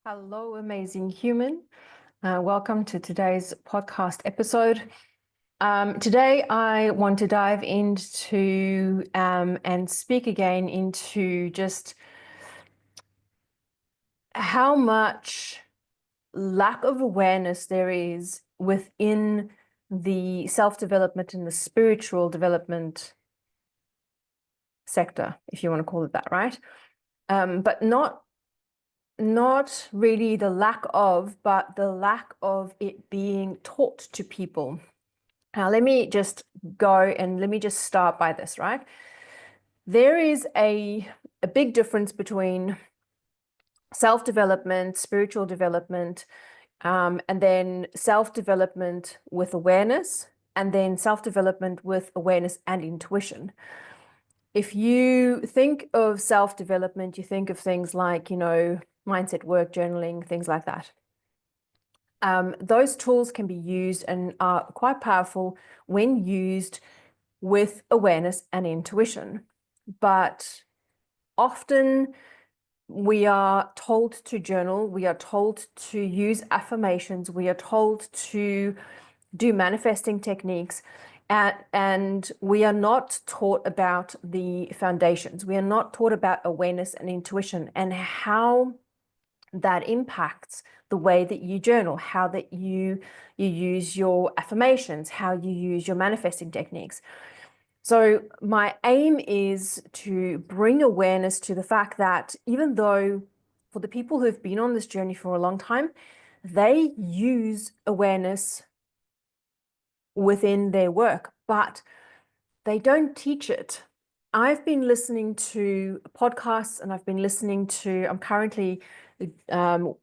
Hello, amazing human. Welcome to today's podcast episode. Today, I want to dive into and speak again into just how much lack of awareness there is within the self-development and the spiritual development sector, if you want to call it that, right? But not really the lack of, but the lack of it being taught to people. Now, let me just start by this, right? There is a big difference between self-development, spiritual development, and then self-development with awareness, and then self-development with awareness and intuition. If you think of self-development, you think of things like, mindset work, journaling, things like that. Those tools can be used and are quite powerful when used with awareness and intuition. But often we are told to journal, we are told to use affirmations, we are told to do manifesting techniques, and we are not taught about the foundations. We are not taught about awareness and intuition and how that impacts the way that you journal, how that you use your affirmations, how you use your manifesting techniques. So my aim is to bring awareness to the fact that even though for the people who've been on this journey for a long time, they use awareness within their work, but they don't teach it. I've been listening to podcasts and I'm currently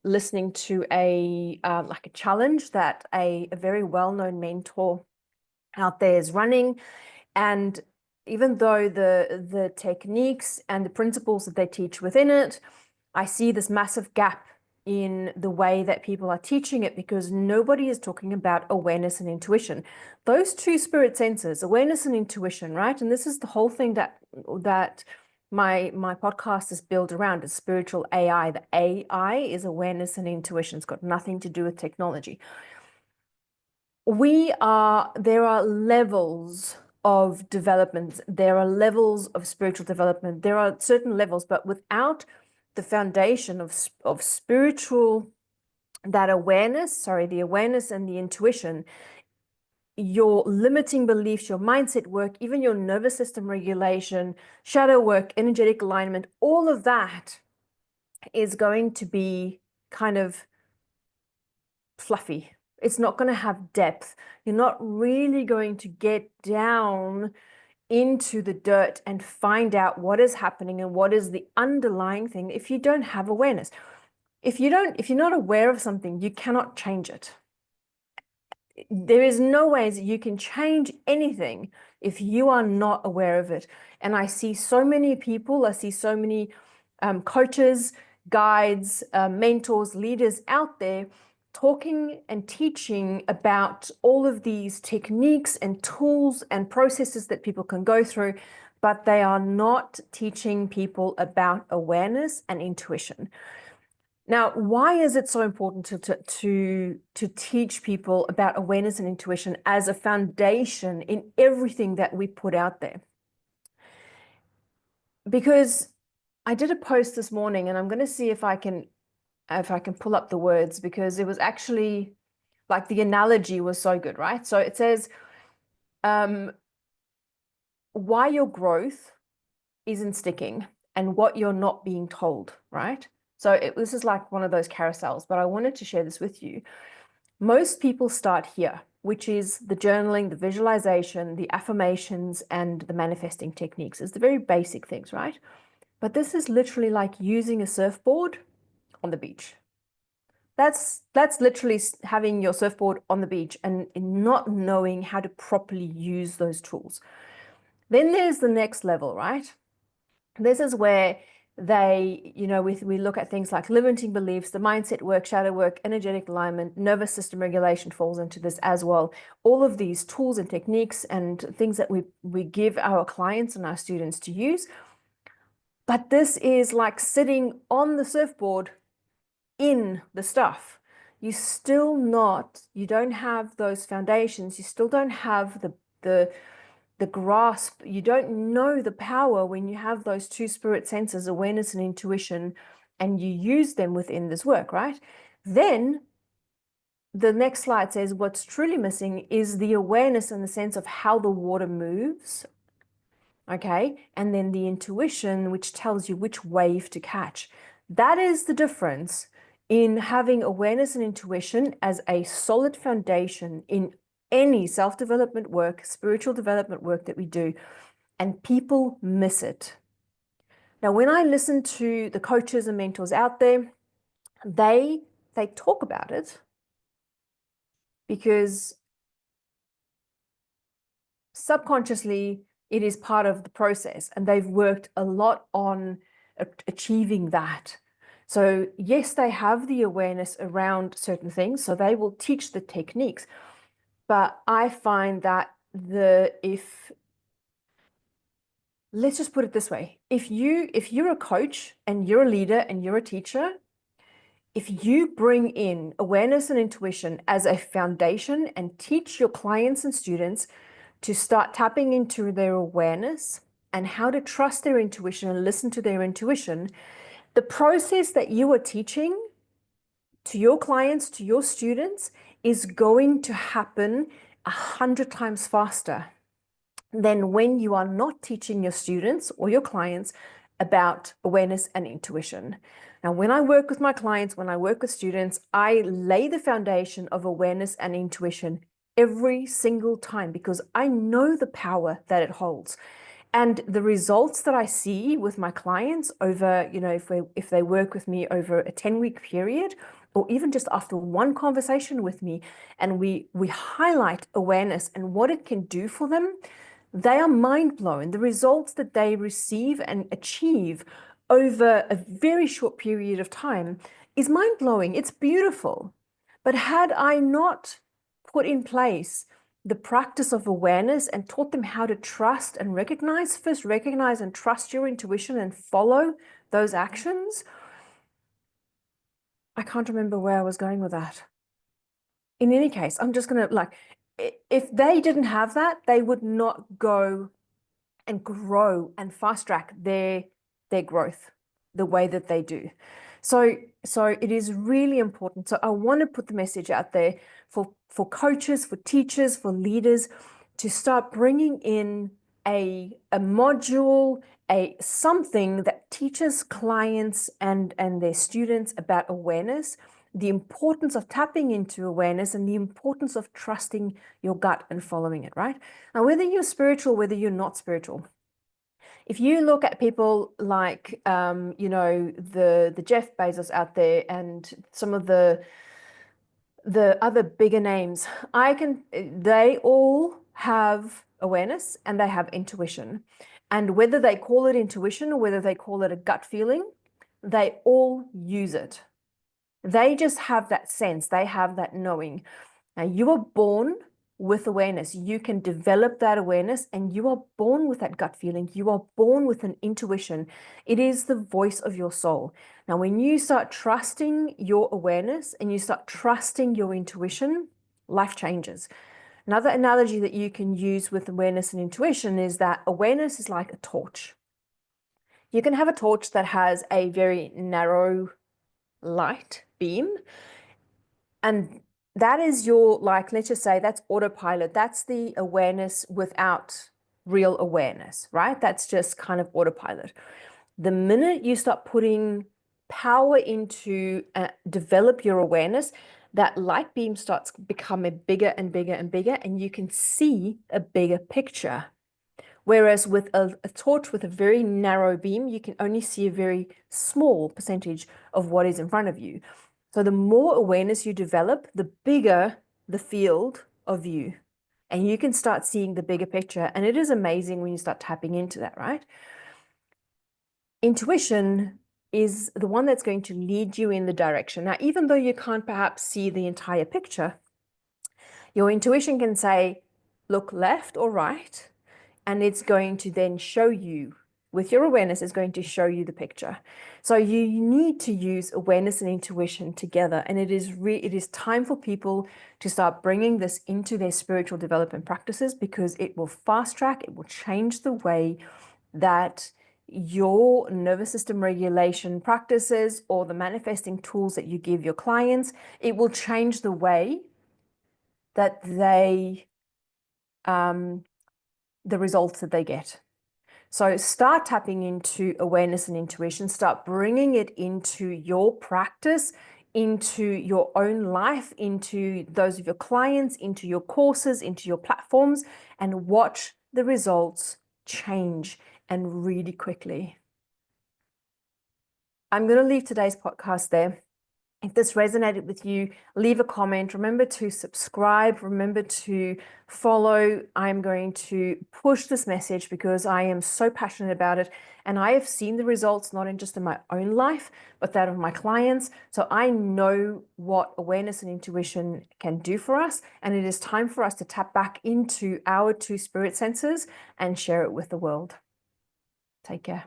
listening to a challenge that a very well-known mentor out there is running. And even though the techniques and the principles that they teach within it, I see this massive gap in the way that people are teaching it because nobody is talking about awareness and intuition. Those two spirit senses, awareness and intuition, right? And this is the whole thing that my podcast is built around, is spiritual AI. The AI is awareness and intuition. It's got nothing to do with technology. There are levels of development. There are levels of spiritual development. There are certain levels, but without the foundation of spiritual, the awareness and the intuition, your limiting beliefs, your mindset work, even your nervous system regulation, shadow work, energetic alignment, all of that is going to be kind of fluffy. It's not going to have depth. You're not really going to get down into the dirt and find out what is happening and what is the underlying thing if you don't have awareness. If you're not aware of something, you cannot change it. There is no ways that you can change anything if you are not aware of it. And I see so many people, I see so many coaches, guides, mentors, leaders out there talking and teaching about all of these techniques and tools and processes that people can go through, but they are not teaching people about awareness and intuition. Now, why is it so important to teach people about awareness and intuition as a foundation in everything that we put out there? Because I did a post this morning, and I'm going to see if I can pull up the words, because it was actually like the analogy was so good, right? So it says, why your growth isn't sticking and what you're not being told, right? So this is like one of those carousels, but I wanted to share this with you. Most people start here, which is the journaling, the visualization, the affirmations, and the manifesting techniques. It's the very basic things, right? But this is literally like using a surfboard on the beach. That's literally having your surfboard on the beach and not knowing how to properly use those tools. Then there's the next level, right? This is where we look at things like limiting beliefs, the mindset work, shadow work, energetic alignment, nervous system regulation falls into this as well. All of these tools and techniques and things that we give our clients and our students to use. But this is like sitting on the surfboard in the stuff, you don't have those foundations. You still don't have the grasp. You don't know the power when you have those two spirit senses, awareness and intuition, and you use them within this work, right? Then the next slide says what's truly missing is the awareness in the sense of how the water moves, okay? And then the intuition, which tells you which wave to catch. That is the difference in having awareness and intuition as a solid foundation in any self-development work, spiritual development work that we do, and people miss it. Now, when I listen to the coaches and mentors out there, they talk about it because subconsciously it is part of the process, and they've worked a lot on achieving that. So yes, they have the awareness around certain things, so they will teach the techniques. But I find that let's just put it this way, if you're a coach and you're a leader and you're a teacher, if you bring in awareness and intuition as a foundation and teach your clients and students to start tapping into their awareness and how to trust their intuition and listen to their intuition, the process that you are teaching to your clients, to your students, is going to happen 100 times faster than when you are not teaching your students or your clients about awareness and intuition. Now, when I work with my clients, when I work with students, I lay the foundation of awareness and intuition every single time because I know the power that it holds. And the results that I see with my clients over, if they work with me over a 10-week period, or even just after one conversation with me, and we highlight awareness and what it can do for them, they are mind blown. The results that they receive and achieve over a very short period of time is mind blowing. It's beautiful. But had I not put in place the practice of awareness and taught them how to trust and recognize, first recognize and trust your intuition and follow those actions, I can't remember where I was going with that. In any case, I'm just going to if they didn't have that, they would not go and grow and fast track their growth the way that they do. So it is really important. So I want to put the message out there for coaches, for teachers, for leaders to start bringing in a module, something that teaches clients and their students about awareness, the importance of tapping into awareness, and the importance of trusting your gut and following it, right? Now, whether you're spiritual, whether you're not spiritual, if you look at people like, the Jeff Bezos out there and some of the other bigger names, they all have awareness and they have intuition. And whether they call it intuition or whether they call it a gut feeling, they all use it. They just have that sense, they have that knowing. Now, you are born with awareness. You can develop that awareness, and you are born with that gut feeling. You are born with an intuition. It is the voice of your soul. Now, when you start trusting your awareness and you start trusting your intuition, life changes. Another analogy that you can use with awareness and intuition is that awareness is like a torch. You can have a torch that has a very narrow light beam, and that is your, let's just say that's autopilot. That's the awareness without real awareness, right? That's just kind of autopilot. The minute you start putting power into develop your awareness, that light beam starts becoming bigger and bigger and bigger, and you can see a bigger picture. Whereas with a torch with a very narrow beam, you can only see a very small percentage of what is in front of you. So the more awareness you develop, the bigger the field of view, and you can start seeing the bigger picture. And it is amazing when you start tapping into that, right? Intuition is the one that's going to lead you in the direction. Now, even though you can't perhaps see the entire picture, your intuition can say, look left or right, and it's going to then show you with your awareness is going to show you the picture. So you need to use awareness and intuition together. And it is time for people to start bringing this into their spiritual development practices, because it will fast track, it will change the way that your nervous system regulation practices or the manifesting tools that you give your clients, it will change the way that they, the results that they get. So start tapping into awareness and intuition, start bringing it into your practice, into your own life, into those of your clients, into your courses, into your platforms, and watch the results change, and really quickly. I'm going to leave today's podcast there. If this resonated with you, leave a comment. Remember to subscribe. Remember to follow. I'm going to push this message because I am so passionate about it. And I have seen the results, not just in my own life, but that of my clients. So I know what awareness and intuition can do for us. And it is time for us to tap back into our two spirit senses and share it with the world. Take care.